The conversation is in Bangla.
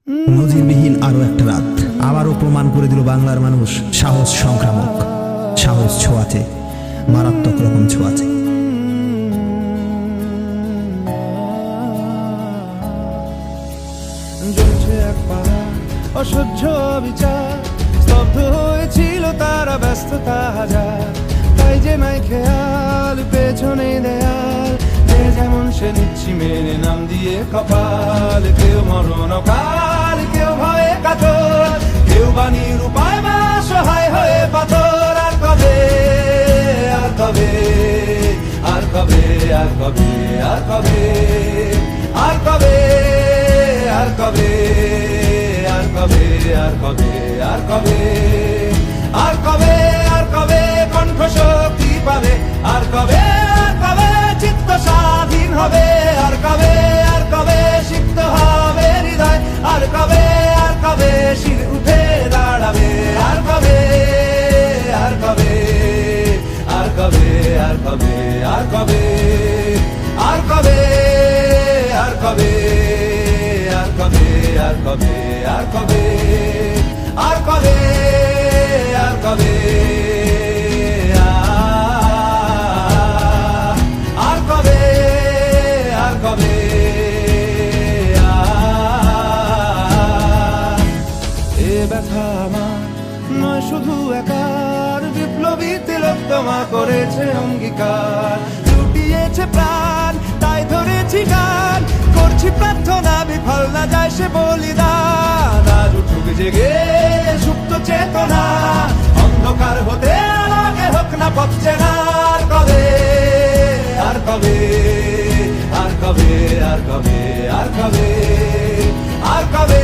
নজিরবিহীন আরো একটা রাত আবারও প্রমাণ করে দিল বাংলার মানুষ সাহস সংক্রামক, সাহস ছোঁয়াচে, মারাত্মক রকম ছোঁয়াচে। জ্বলছে এক পাহাড় অসহ্য বিচার, স্তব্ধ হয়েছিল তারা ব্যস্ততা হাজার। তাই যে নাই খেয়াল পেছনে দেয়াল, যে যেমন সে নিচ্ছি মেনে নাম দিয়ে কপাল। কেউ মরণ কাল, কেউ ভয়ে কাতর, কেউ বাণীর উপায় বা সহায় হয়ে পাথর। আর কবে, আর কবে, আর কবে, আর কবে, আর কবে, আর কবে, আর কবে, আর কবে, আর কবে, আর কবে, আর কবে, আর কবে কণ্ঠ শক্তি পাবে? আর কবে, আর কবে চিত্ত স্বাধীন হবে? আর কবে, আর কবে সিক্ত হবে হৃদয়? আর কবে, আর কবে শির উঠে দাঁড়াবে? আর কবে, আর কবে, আর কবে, আর কবে, আর কবে, আর কবে, আর কবে, আর কবে, আর কবে, আর কবে, আর কবে, আর কবে, আর কবে, আর কবে, এ ব্যথা আমার নয় শুধু একার, বিপ্লবী তিলোত্তমা করেছে অঙ্গীকার। লুটিয়েছে প্রাণ তাই ধরেছি গান, করছি প্রার্থনা বিফল না যায় সে বলিদান। আজ উঠুক জেগে সুপ্ত চেতনা, অন্ধকার হতে আলোকে হোক না পথ চেনা। আর কবে, আর কবে, আর কবে, আর কবে, আর কবে, আর কবে,